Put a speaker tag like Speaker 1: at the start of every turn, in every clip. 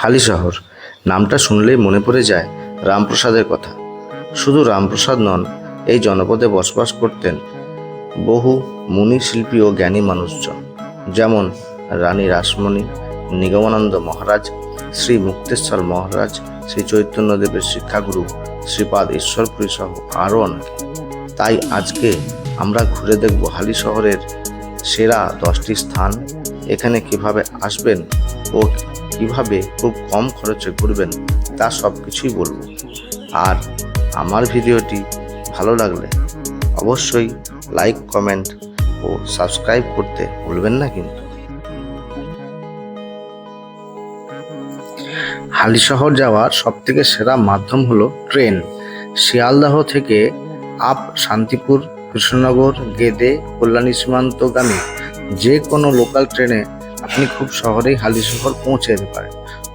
Speaker 1: হালিশহর নামটা শুনলেই মনে পড়ে যায় রামপ্রসাদের কথা। শুধু রামপ্রসাদ নন, এই জনপদে বসবাস করতেন বহু মুনি, শিল্পী ও জ্ঞানী মানুষজন, যেমন রানী রাসমণি, নিগমানন্দ মহারাজ, শ্রী মুক্তেশ্বর মহারাজ, শ্রী চৈতন্যদেবের শিক্ষাগুরু শ্রীপাদ ঈশ্বরপুরী সহ আরও অনেকে। তাই আজকে আমরা ঘুরে দেখব হালিশহরের সেরা 10টি স্থান, এখানে কিভাবে আসবেন ও কিভাবে খুব কম খরচে ঘুরবেন তা সব কিছুই বলবো। আর আমার ভিডিওটি ভালো লাগলে অবশ্যই লাইক, কমেন্ট ও সাবস্ক্রাইব করতে ভুলবেন না কিন্তু। হালিশহর যাওয়ার সবথেকে সেরা মাধ্যম হলো ট্রেন। শিয়ালদহ থেকে আপ শান্তিপুর, কৃষ্ণনগর, গেদে, কল্যাণী সীমান্তগামী যে কোনো লোকাল ট্রেনে আপনি খুব সহজেই হালিশহর পৌঁছে যেতে পারেন।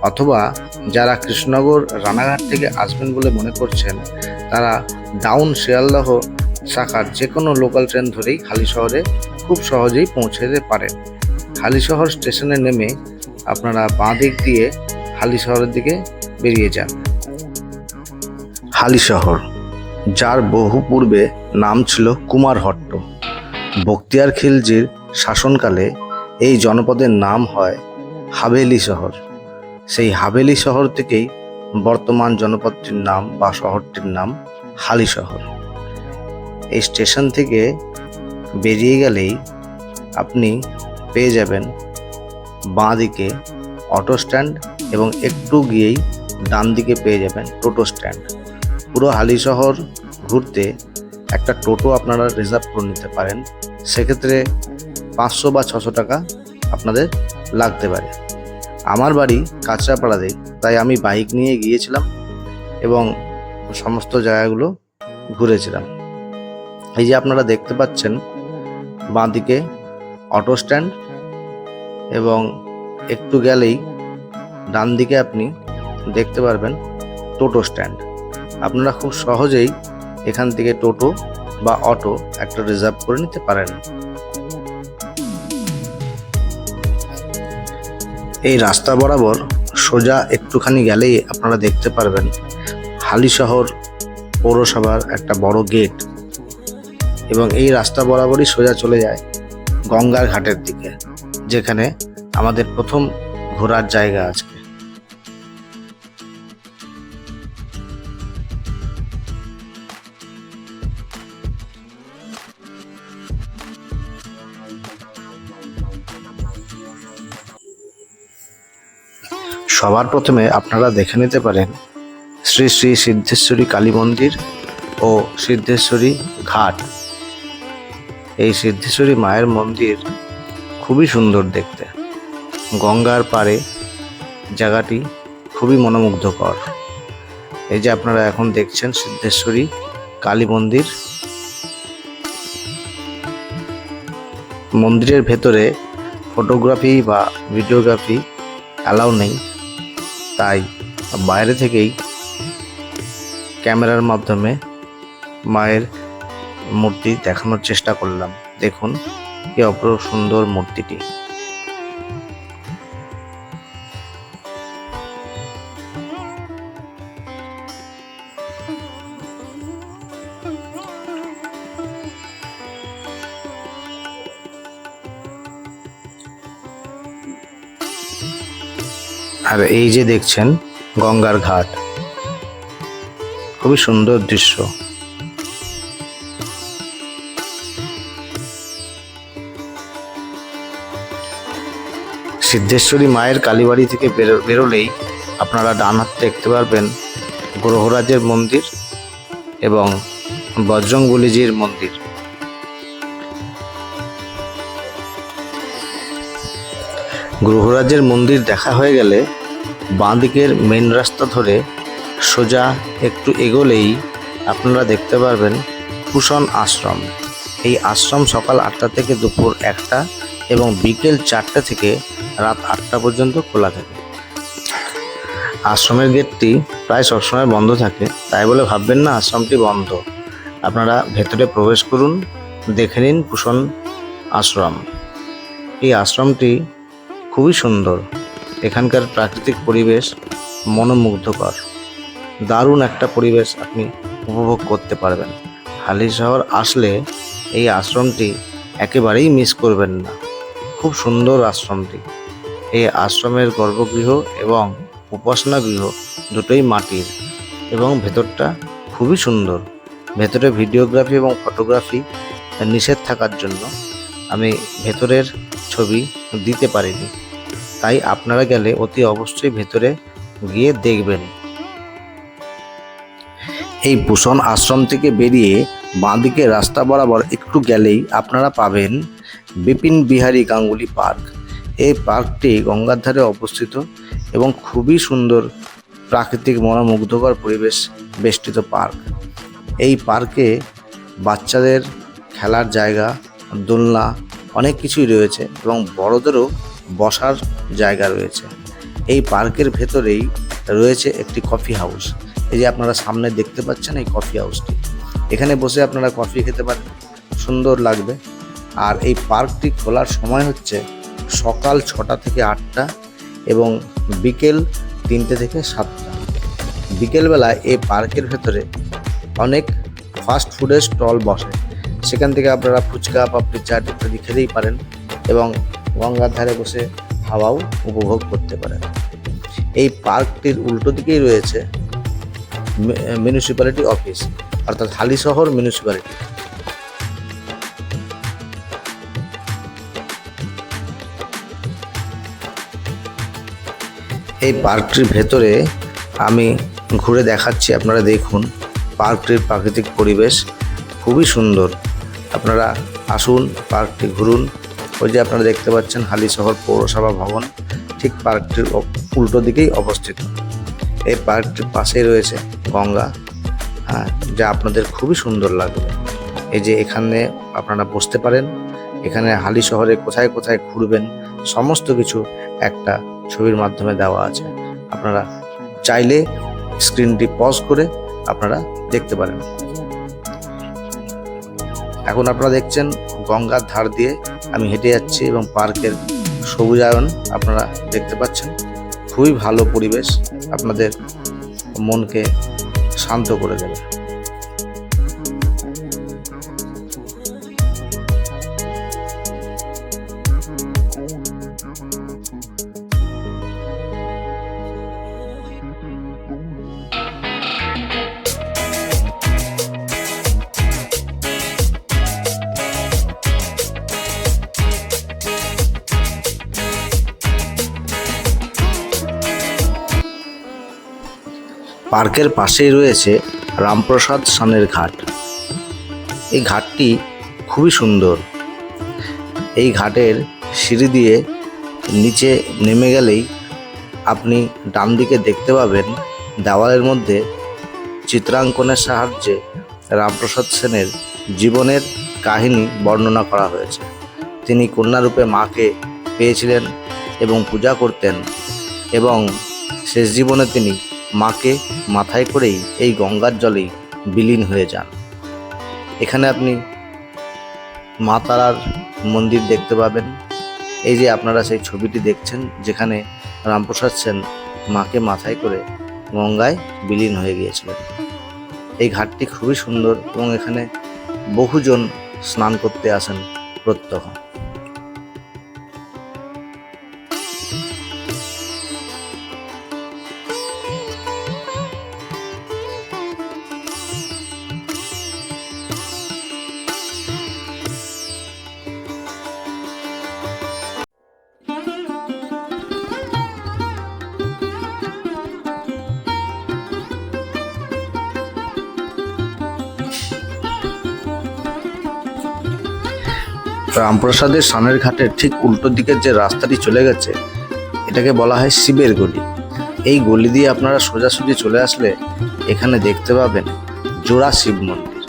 Speaker 1: অথবা যারা কৃষ্ণনগর, রানাঘাট থেকে আসবেন বলে মনে করছেন, তারা ডাউন শিয়ালদহ শাখার যে কোনো লোকাল ট্রেন ধরেই হালিশহরে খুব সহজেই পৌঁছে যেতে পারেন। হালিশহর স্টেশনে নেমে আপনারা বাঁ দিক দিয়ে হালিশহরের দিকে বেরিয়ে যান। হালিশহর, যার বহু পূর্বে নাম ছিল কুমারহট্ট। বখতিয়ার খিলজির শাসনকালে এই জনপদের নাম হয় হাভেলি শহর। সেই হাভেলি শহর থেকেই বর্তমান জনপদটির নাম বা শহরটির নাম হালিশহর। এই স্টেশন থেকে বেরিয়ে গেলেই আপনি পেয়ে যাবেন বাঁ দিকে অটো স্ট্যান্ড এবং একটু গিয়েই ডান দিকে পেয়ে যাবেন টোটো স্ট্যান্ড। পুরো হালিশহর ঘুরতে একটা টোটো আপনারা রিজার্ভ করে নিতে পারেন, সেক্ষেত্রে 500 বা 600 টাকা আপনাদের লাগতে পারে। আমার বাড়ি কাঁচরাপাড়াতেই, তাই আমি বাইক নিয়ে গিয়েছিলাম এবং সমস্ত জায়গাগুলো ঘুরেছিলাম। এই যে আপনারা দেখতে পাচ্ছেন বাঁ দিকে অটো স্ট্যান্ড এবং একটু গেলেই ডান দিকে আপনি দেখতে পারবেন টোটো স্ট্যান্ড। আপনারা খুব সহজেই এখান থেকে টোটো বা অটো একটা রিজার্ভ করে নিতে পারেন। এই রাস্তা বরাবর সোজা একটুখানি গেলেই আপনারা দেখতে পারবেন হালিশহর পৌরসভার একটা বড় গেট, এবং এই রাস্তা বরাবরই সোজা চলে যায় গঙ্গার ঘাটের দিকে, যেখানে আমাদের প্রথম ঘোরার জায়গা আজকে। সবার প্রথমে আপনারা দেখে নিতে পারেন শ্রী শ্রী সিদ্ধেশ্বরী কালী মন্দির ও সিদ্ধেশ্বরী ঘাট। এই সিদ্ধেশ্বরী মায়ের মন্দির খুবই সুন্দর দেখতে। গঙ্গার পাড়ে জায়গাটি খুবই মনোমুগ্ধকর। এই যে আপনারা এখন দেখছেন সিদ্ধেশ্বরী কালী মন্দির। মন্দিরের ভেতরে ফটোগ্রাফি বা ভিডিওগ্রাফি অ্যালাউ নেই, তাই বাইরে থেকেই ক্যামেরার মাধ্যমে মায়ের মূর্তি দেখানোর চেষ্টা করলাম। দেখুন কি অপরূপ সুন্দর মূর্তিটি। আর এই যে দেখছেন গঙ্গার ঘাট, খুবই সুন্দর দৃশ্য। সিদ্ধেশ্বরী মায়ের কালীবাড়ি থেকে বেরোলেই আপনারা ডান হাতে দেখতে পারবেন গ্রহরাজের মন্দির এবং বজরংবলীজির মন্দির। গ্রহরাজের মন্দির দেখা হয়ে গেলে বাঁ দিকের মেন রাস্তা ধরে সোজা একটু এগোলেই আপনারা দেখতে পারবেন কুষণ আশ্রম। এই আশ্রম সকাল 8টা থেকে দুপুর 1টা এবং বিকেল 4টে থেকে রাত 8টা পর্যন্ত খোলা থাকে। আশ্রমের গেটটি প্রায় সবসময় বন্ধ থাকে, তাই বলে ভাববেন না আশ্রমটি বন্ধ। আপনারা ভেতরে প্রবেশ করুন, দেখে নিন কুষণ আশ্রম। এই আশ্রমটি খুবই সুন্দর। এখানকার প্রাকৃতিক পরিবেশ মনোমুগ্ধকর। দারুণ একটা পরিবেশ আপনি উপভোগ করতে পারবেন। হালিশহর আসলে এই আশ্রমটি একেবারেই মিস করবেন না। খুব সুন্দর আশ্রমটি। এই আশ্রমের গর্ভগৃহ এবং উপাসনা গৃহ দুটোই মাটির এবং ভেতরটা খুবই সুন্দর। ভেতরে ভিডিওগ্রাফি এবং ফটোগ্রাফি নিষেধ থাকার জন্য আমি ভেতরের ছবি দিতে পারিনি, তাই আপনারা গেলে অতি অবশ্যই ভেতরে গিয়ে দেখবেন। এই ভূষণ আশ্রম থেকে বেরিয়ে বাঁদিকে রাস্তা বরাবর একটু গেলেই আপনারা পাবেন বিপিন বিহারী গাঙ্গুলি পার্ক। এই পার্কটি গঙ্গার ধারে অবস্থিত এবং খুবই সুন্দর প্রাকৃতিক মনোমুগ্ধকর পরিবেশ বেষ্টিত পার্ক। এই পার্কে বাচ্চাদের খেলার জায়গা, দোলনা অনেক কিছুই রয়েছে এবং বড়দেরও বসার জায়গা রয়েছে। এই পার্কের ভেতরেই রয়েছে একটি কফি হাউস। এই যে আপনারা সামনে দেখতে পাচ্ছেন এই কফি হাউসটি, এখানে বসে আপনারা কফি খেতে পারেন, সুন্দর লাগবে। আর এই পার্কটি খোলার সময় হচ্ছে সকাল 6টা থেকে 8টা এবং বিকেল 3টে থেকে 7টা। বিকেলবেলায় এই পার্কের ভেতরে অনেক ফাস্ট ফুডের স্টল বসে, সেখান থেকে আপনারা ফুচকা, পাপড়ি চাট ইত্যাদি খেতেই পারেন এবং গঙ্গার ধারে বসে হাওয়াও উপভোগ করতে পারেন। এই পার্কটির উল্টো দিকেই রয়েছে মিউনিসিপ্যালিটি অফিস, অর্থাৎ হালিশহর মিউনিসিপ্যালিটি। এই পার্কটির ভেতরে আমি ঘুরে দেখাচ্ছি, আপনারা দেখুন। পার্কটির প্রাকৃতিক পরিবেশ খুবই সুন্দর। আপনারা আসুন, পার্কটি ঘুরুন। ওই যে আপনারা দেখতে পাচ্ছেন হালিশহর পৌরসভা ভবন, ঠিক পার্কটির উল্টো দিকেই অবস্থিত। এই পার্কটির পাশেই রয়েছে গঙ্গা, যা আপনাদের খুবই সুন্দর লাগবে। এই যে এখানে আপনারা বসতে পারেন, এখানে হালিশহরে কোথায় কোথায় ঘুরবেন সমস্ত কিছু একটা ছবির মাধ্যমে দেওয়া আছে। আপনারা চাইলে স্ক্রিনটি পজ করে আপনারা দেখতে পারেন। এখন আপনারা দেখছেন গঙ্গার ধার দিয়ে আমি হেঁটে যাচ্ছি এবং পার্কের সবুজায়ন আপনারা দেখতে পাচ্ছেন। খুবই ভালো পরিবেশ, আপনাদের মনকে শান্ত করে দেবে। পার্কের পাশেই রয়েছে রামপ্রসাদ সানের ঘাট। এই ঘাটটি খুবই সুন্দর। এই ঘাটের সিঁড়ি দিয়ে নিচে নেমে গেলেই আপনি ডান দিকে দেখতে পাবেন দেওয়ালের মধ্যে চিত্রাঙ্কনের সাহায্যে রামপ্রসাদ সেনের জীবনের কাহিনী বর্ণনা করা হয়েছে। তিনি কন্যারূপে মাকে পেয়েছিলেন এবং পূজা করতেন এবং শেষ জীবনে তিনি মাকে মাথায় করেই এই গঙ্গার জলেই বিলীন হয়ে যান। এখানে আপনি মা তারার মন্দির দেখতে পাবেন। এই যে আপনারা সেই ছবিটি দেখছেন, যেখানে রামপ্রসাদ সেন মাকে মাথায় করে গঙ্গায় বিলীন হয়ে গিয়েছিলেন। এই ঘাটটি খুবই সুন্দর এবং এখানে বহুজন স্নান করতে আসেন প্রত্যহ। রামপ্রসাদের সানের ঘাটের ঠিক উল্টো দিকের যে রাস্তাটি চলে গেছে, এটাকে বলা হয় শিবের গলি। এই গলি দিয়ে আপনারা সোজাসুজি চলে আসলে এখানে দেখতে পাবেন জোড়া শিব মন্দির।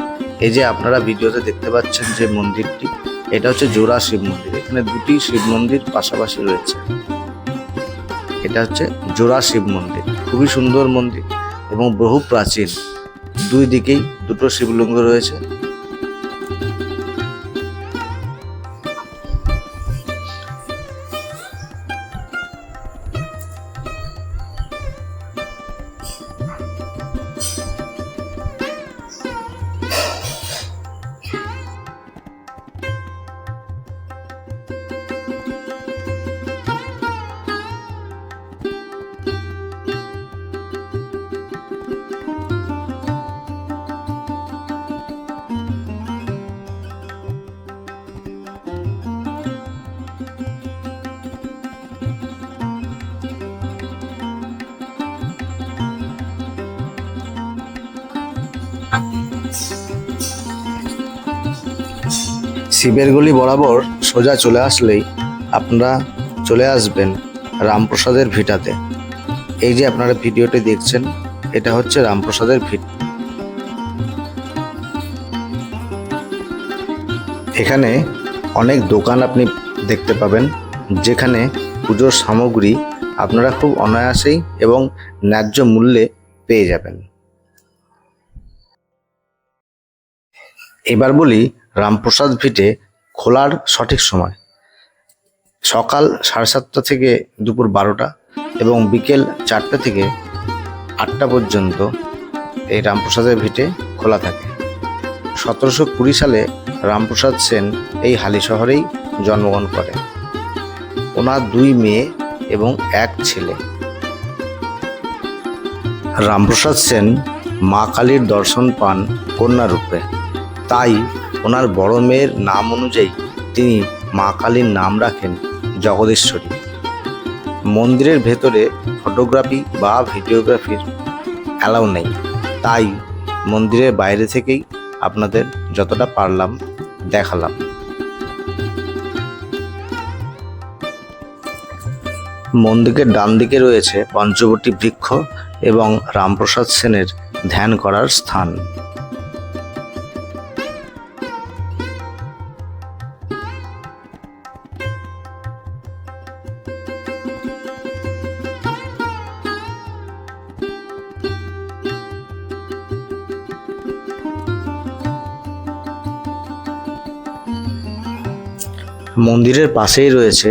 Speaker 1: এই যে আপনারা ভিডিওতে দেখতে পাচ্ছেন যে মন্দিরটি, এটা হচ্ছে জোড়া শিব মন্দির। এখানে দুটি শিব মন্দির পাশাপাশি রয়েছে। এটা হচ্ছে জোড়া শিব মন্দির, খুবই সুন্দর মন্দির এবং বহু প্রাচীন। দুই দিকেই দুটো শিবলিঙ্গ রয়েছে। শিবের গলি বরাবর সোজা চলে আসলেই আপনারা চলে আসবেন রামপ্রসাদের ভিটাতে। এই যে আপনারা ভিডিওটি দেখছেন, এটা হচ্ছে রামপ্রসাদের ভিট। এখানে অনেক দোকান আপনি দেখতে পাবেন, যেখানে পুজোর সামগ্রী আপনারা খুব অনায়াসেই এবং ন্যায্য মূল্যে পেয়ে যাবেন। এবার বলি রামপ্রসাদ ভিটে খোলার সঠিক সময়। সকাল 7:30 থেকে দুপুর 12টা এবং বিকেল 4টে থেকে 8টা পর্যন্ত এই রামপ্রসাদের ভিটে খোলা থাকে। 1720 সালে রামপ্রসাদ সেন এই হালি শহরেই জন্মগ্রহণ করেন। ওনার 2 মেয়ে এবং 1 ছেলে। রামপ্রসাদ সেন মা কালীর দর্শন পান কন্যা রূপে, তাই ওনার বড় মেয়ের নাম অনুযায়ী তিনি মা কালীর নাম রাখেন জগদীশ্বরী। মন্দিরের ভেতরে ফটোগ্রাফি বা ভিডিওগ্রাফির অ্যালাউ নেই, তাই মন্দিরের বাইরে থেকেই আপনাদের যতটা পারলাম দেখালাম। মন্দিরের ডান দিকে রয়েছে পঞ্চবটী বৃক্ষ এবং রামপ্রসাদ সেনের ধ্যান করার স্থান। মন্দিরের পাশেই রয়েছে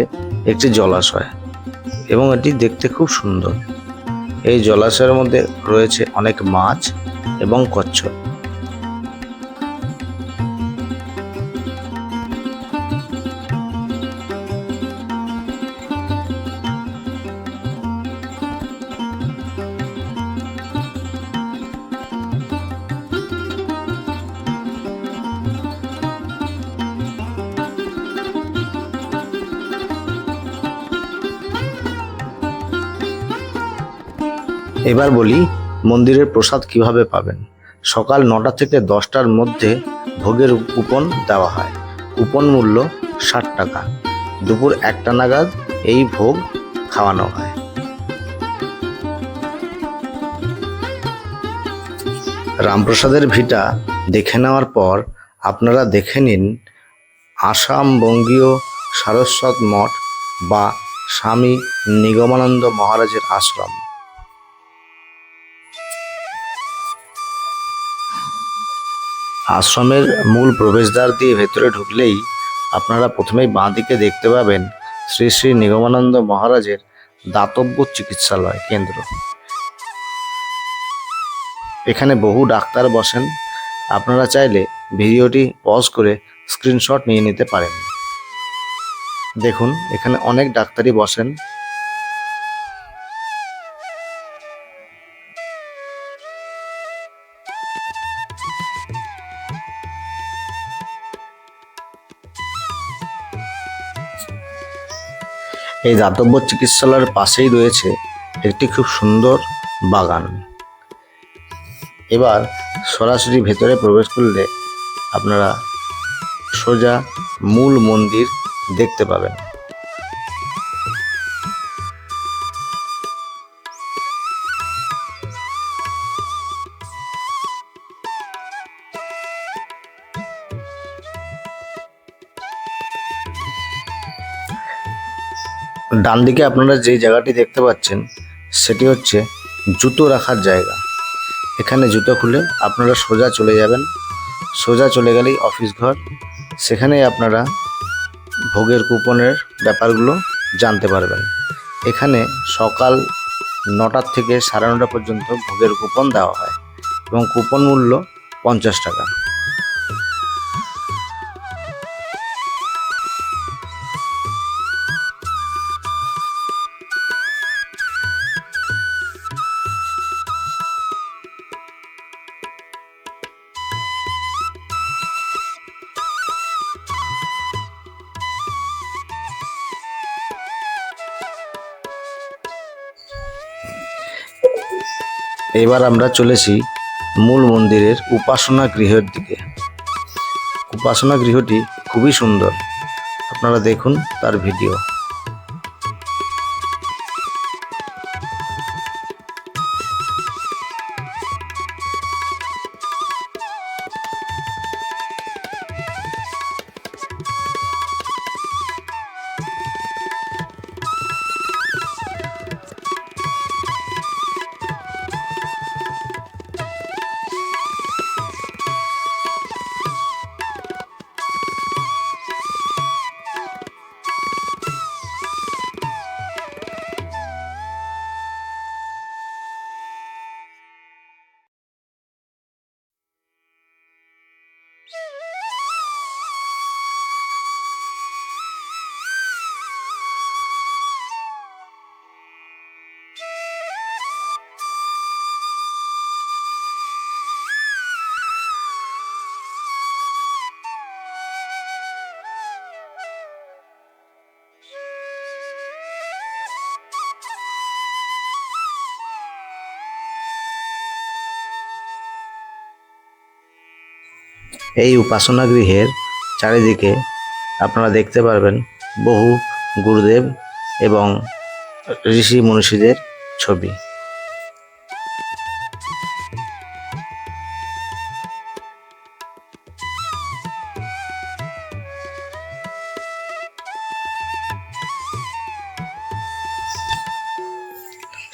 Speaker 1: একটি জলাশয় এবং এটি দেখতে খুব সুন্দর। এই জলাশয়ের মধ্যে রয়েছে অনেক মাছ এবং কচ্ছপ। এবার বলি মন্দিরের প্রসাদ কিভাবে পাবেন। সকাল 9টা থেকে 10টার মধ্যে ভোগের কুপন দেওয়া হয়। কুপন মূল্য 60 টাকা। দুপুর 1টা নাগাদ এই ভোগ খাওয়ানো হয়। রামপ্রসাদের ভিটা দেখে নেওয়ার পর আপনারা দেখে নিন আসাম বঙ্গীয় সারস্বত মঠ বা স্বামী নিগমানন্দ মহারাজের আশ্রম। আশ্রমের মূল প্রবেশদ্বার দিয়ে ভেতরে ঢুকলেই আপনারা প্রথমেই বাঁ দিকে দেখতে পাবেন শ্রী শ্রী নিগমানন্দ মহারাজের দাতব্য চিকিৎসালয় কেন্দ্র। এখানে বহু ডাক্তার বসেন। আপনারা চাইলে ভিডিওটি পজ করে স্ক্রিনশট নিয়ে নিতে পারেন। দেখুন এখানে অনেক ডাক্তারই বসেন। এই দাতব্য চিকিৎসালয়ের পাশেই রয়েছে একটি খুব সুন্দর বাগান। এবার সরাসরি ভেতরে প্রবেশ করলে আপনারা সোজা মূল মন্দির দেখতে পাবেন। ডান দিকে আপনারা যে জায়গাটি দেখতে পাচ্ছেন সেটি হচ্ছে জুতো রাখার জায়গা। এখানে জুতো খুলে আপনারা সোজা চলে যাবেন। সোজা চলে গেলেই অফিস ঘর। সেখানেই আপনারা ভোগের কুপনের ব্যাপারগুলো জানতে পারবেন। এখানে সকাল 9টা থেকে 9:30 পর্যন্ত ভোগের কুপন দেওয়া হয় এবং কুপন মূল্য 50 টাকা। এবার আমরা চলেছি মূল মন্দিরের উপাসনা গৃহের দিকে। উপাসনা গৃহটি খুবই সুন্দর। আপনারা দেখুন তার ভিডিও। এই উপাসনা গৃহের চারিদিকে আপনারা দেখতে পারবেন বহু গুরুদেব এবং ঋষি মনীষীদের ছবি।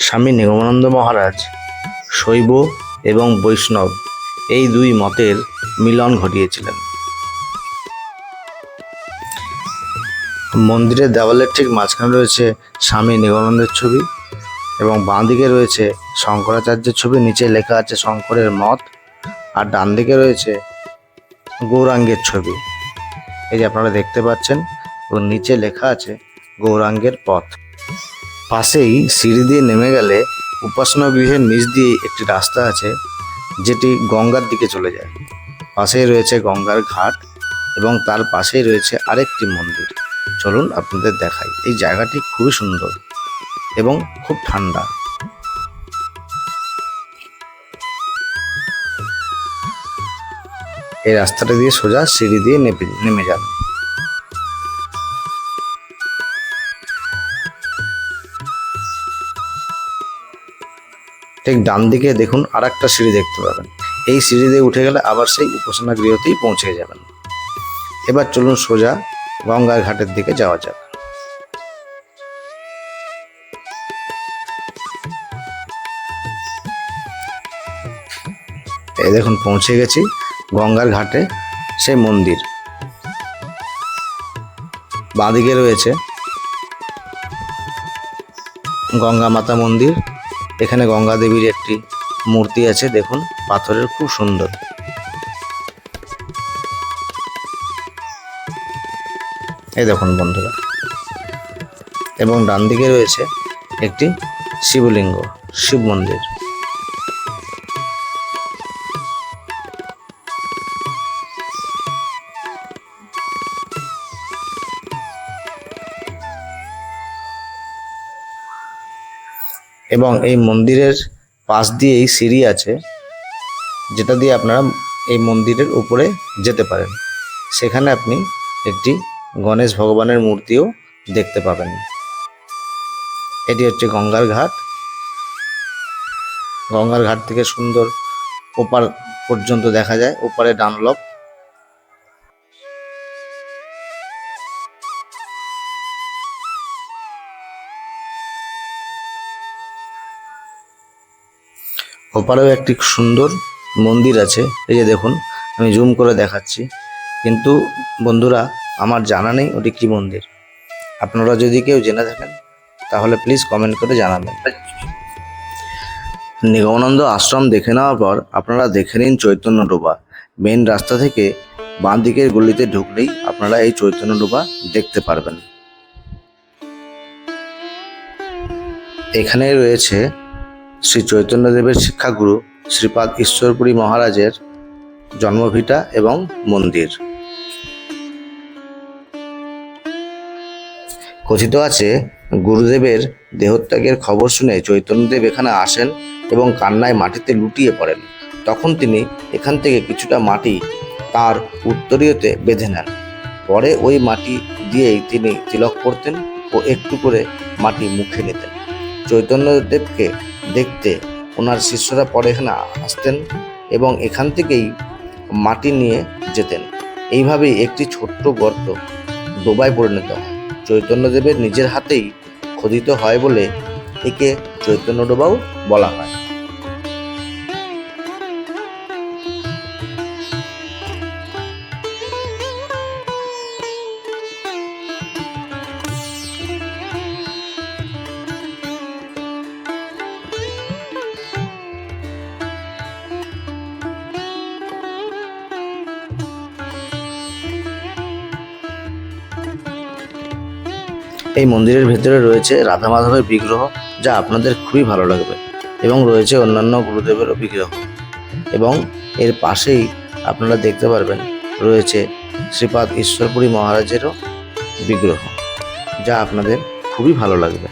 Speaker 1: স্বামী নিগমানন্দ মহারাজ শৈব এবং বৈষ্ণব এই দুই মতের মিলন ঘটিয়েছিলেন। মন্দিরের দেওয়ালের ঠিক মাঝখানে রয়েছে স্বামী নিগমানন্দের ছবি এবং বাঁ দিকে রয়েছে শঙ্করাচার্যের ছবি। নিচে লেখা আছে শঙ্করের মত, আর ডান দিকে রয়েছে গৌরাঙ্গের ছবি। এই যে আপনারা দেখতে পাচ্ছেন, এবং নিচে লেখা আছে গৌরাঙ্গের পথ। পাশেই সিঁড়ি দিয়ে নেমে গেলে উপাসনা গৃহের নিচ দিয়ে একটি রাস্তা আছে, যেটি গঙ্গার দিকে চলে যায়। পাশেই রয়েছে গঙ্গার ঘাট এবং তার পাশেই রয়েছে আরেকটি মন্দির। চলুন আপনাদের দেখাই। এই জায়গাটি খুবই সুন্দর এবং খুব ঠান্ডা। এই রাস্তাটা দিয়ে সোজা সিঁড়ি দিয়ে নেমে যান। ঠিক ডান দিকে দেখুন আর একটা সিঁড়ি দেখতে পাবেন। এই সিঁড়ি দিয়ে উঠে গেলে আবার সেই উপাসনা গৃহতেই পৌঁছে যাবেন। এবার চলুন সোজা গঙ্গার ঘাটের দিকে যাওয়া যাক। এই দেখুন পৌঁছে গেছি গঙ্গার ঘাটে সেই মন্দির। বাঁদিকে রয়েছে গঙ্গা মাতা মন্দির। এখানে গঙ্গা দেবীর একটি মূর্তি আছে, দেখুন পাথরের, খুব সুন্দর। এই দেখুন বন্ধুরা, এবং ডান দিকে রয়েছে একটি শিবলিঙ্গ, শিব মন্দির। এবং এই মন্দিরের পাশ দিয়েই সিঁড়ি আছে, যেটা দিয়ে আপনারা এই মন্দিরের উপরে যেতে পারেন। সেখানে আপনি একটি গণেশ ভগবানের মূর্তিও দেখতে পাবেন। এটি হচ্ছে গঙ্গার ঘাট। গঙ্গার ঘাট থেকে সুন্দর ওপার পর্যন্ত দেখা যায়, ওপারে ডানলপ। ওপারেও একটি সুন্দর মন্দির আছে। এই যে দেখুন, আমি জুম করে দেখাচ্ছি, কিন্তু বন্ধুরা আমার জানা নেই ওটি কি মন্দির। আপনারা যদি কেউ জেনে থাকেন তাহলে প্লিজ কমেন্ট করে জানাবেন। নিগমানন্দ আশ্রম দেখে নেওয়ার পর আপনারা দেখে নিন চৈতন্য ডোবা। মেন রাস্তা থেকে বাঁ দিকের গলিতে ঢুকলেই আপনারা এই চৈতন্য ডোবা দেখতে পারবেন। এখানে রয়েছে শ্রী চৈতন্যদেবের শিক্ষাগুরু শ্রীপাদ ঈশ্বরপুরী মহারাজের জন্মভিটা এবং মন্দির। কথিত আছে গুরুদেবের দেহত্যাগের খবর শুনে চৈতন্যদেব এখানে আসেন এবং কান্নায় মাটিতে লুটিয়ে পড়েন। তখন তিনি এখান থেকে কিছুটা মাটি তার উত্তরীয়তে বেঁধে নেন পরে ওই মাটি দিয়েই তিনি তিলক করতেন ও একটু করে মাটি মুখে নিতেন। চৈতন্যদেবকে দেখতে ওনার শিষ্যরা পরে এখানে আসতেন এবং এখান থেকেই মাটি নিয়ে যেতেন। এইভাবেই একটি ছোট্ট গর্ত ডোবায় পরিণত হয়। চৈতন্যদেবের নিজের হাতেই খোদিত হয় বলে একে চৈতন্য ডোবাও বলা হয়। এই মন্দিরের ভেতরে রয়েছে রাধা মাধবের বিগ্রহ, যা আপনাদের খুবই ভালো লাগবে, এবং রয়েছে অন্যান্য গুরুদেবেরও বিগ্রহ। এবং এর পাশেই আপনারা দেখতে পারবেন রয়েছে শ্রীপাদ ঈশ্বরপুরী মহারাজেরও বিগ্রহ, যা আপনাদের খুবই ভালো লাগবে।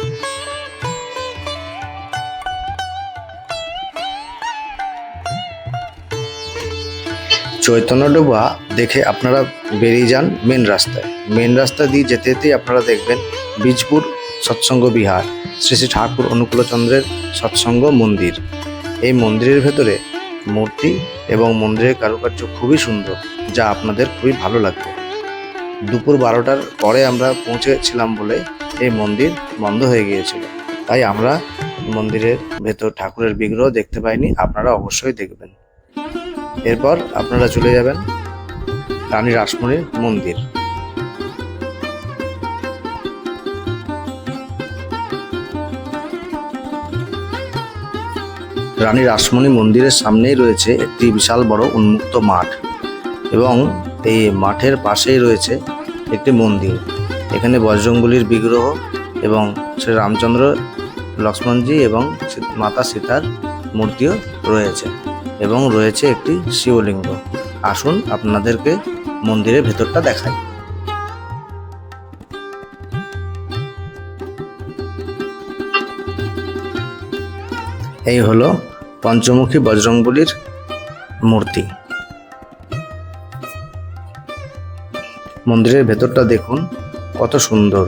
Speaker 1: চৈতন্যডোবা দেখে আপনারা বেরিয়ে যান মেন রাস্তা দিয়ে যেতে যেতেই আপনারা দেখবেন বীজপুর সৎসঙ্গ বিহার, শ্রী শ্রী ঠাকুর অনুকূলচন্দ্রের সৎসঙ্গ মন্দির। এই মন্দিরের ভেতরে মূর্তি এবং মন্দিরের কারুকার্য খুবই সুন্দর, যা আপনাদের খুবই ভালো লাগবে। দুপুর 12টার পরে আমরা পৌঁছেছিলাম বলে এই মন্দির বন্ধ হয়ে গিয়েছিল, তাই আমরা মন্দিরের ভেতর ঠাকুরের বিগ্রহ দেখতে পাইনি। আপনারা অবশ্যই দেখবেন। এরপর আপনারা চলে যাবেন রানী রাসমণির মন্দির। রানী রাসমণি মন্দিরের সামনেই রয়েছে একটি বিশাল বড় উন্মুক্ত মাঠ, এবং এই মাঠের পাশেই রয়েছে একটি মন্দির। এখানে বজরংবলীর বিগ্রহ এবং শ্রী রামচন্দ্র, লক্ষ্মণজি এবং মাতা সীতার মূর্তিও রয়েছে, এবং রয়েছে একটি শিবলিঙ্গ। আসুন আপনাদেরকে মন্দিরের ভেতরটা দেখাই। এই হলো পঞ্চমুখী বজরংবলীর মূর্তি। মন্দিরের ভেতরটা দেখুন কত সুন্দর।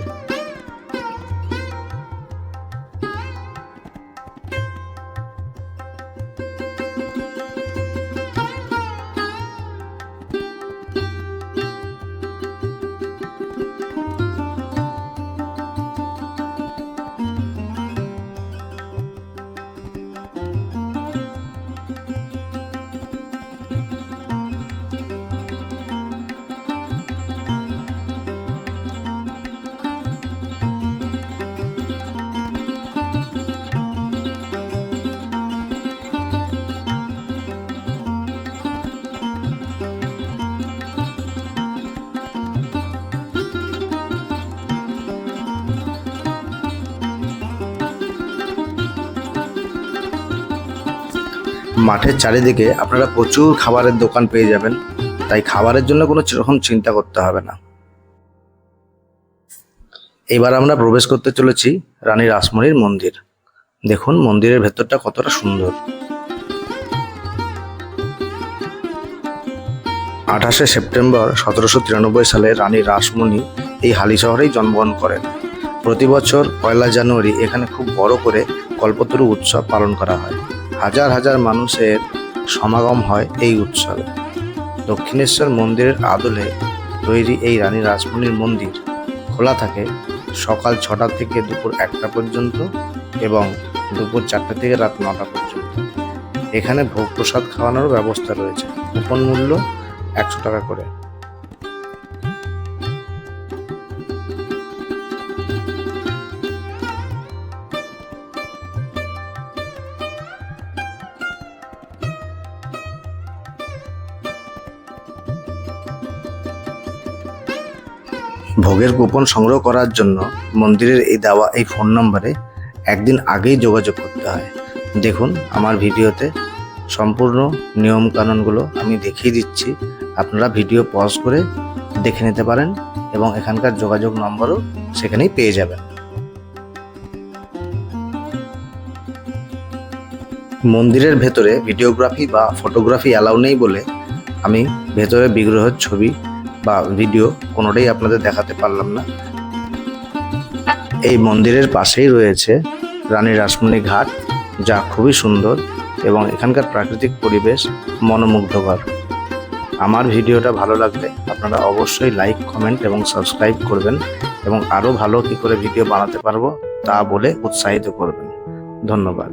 Speaker 1: মাঠের চারিদিকে আপনারা প্রচুর খাবারের দোকান পেয়ে যাবেন, তাই খাবারের জন্য কোনো সেরকম চিন্তা করতে হবে না। এবার আমরা প্রবেশ করতে চলেছি রানী রাসমণির মন্দির। দেখুন মন্দিরের ভেতরটা কতটা সুন্দর। 28শে সেপ্টেম্বর 1793 সালে রানী রাসমণি এই হালি শহরেই জন্মগ্রহণ করেন। প্রতি বছর 1 জানুয়ারি এখানে খুব বড় করে কল্পতরু উৎসব পালন করা হয়। হাজার হাজার মানুষের সমাগম হয় এই উৎসবে। দক্ষিণেশ্বর মন্দিরের আদলে তৈরি এই রানী রাসমণির মন্দির খোলা থাকে সকাল 6টা থেকে দুপুর 1টা পর্যন্ত এবং দুপুর 4টা থেকে রাত 9টা পর্যন্ত। এখানে ভোগ প্রসাদ খাওয়ানোর ব্যবস্থা রয়েছে। কুপন মূল্য 100 টাকা করে। ভোগের কুপন সংগ্রহ করার জন্য মন্দিরের দেওয়া এই ফোন নম্বরে একদিন আগেই যোগাযোগ করতে হয়। দেখুন আমার ভিডিওতে সম্পূর্ণ নিয়মকানুনগুলো আমি দেখিয়ে দিচ্ছি, আপনারা ভিডিও পজ করে দেখে নিতে পারেন এবং এখানকার যোগাযোগ নম্বরও সেখানেই পেয়ে যাবেন। মন্দিরের ভেতরে ভিডিওগ্রাফি বা ফটোগ্রাফি অ্যালাউ নেই বলে আমি ভেতরে বিগ্রহের ছবি বা ভিডিও কোনোটাই আপনাদের দেখাতে পারলাম না। এই মন্দিরের পাশেই রয়েছে রানী রাসমণি ঘাট, যা খুবই সুন্দর এবং এখানকার প্রাকৃতিক পরিবেশ মনোমুগ্ধকর। আমার ভিডিওটা ভালো লাগলে আপনারা অবশ্যই লাইক, কমেন্ট এবং সাবস্ক্রাইব করবেন এবং আরও ভালো কী করে ভিডিও বানাতে পারবো তা বলে উৎসাহিত করবেন। ধন্যবাদ।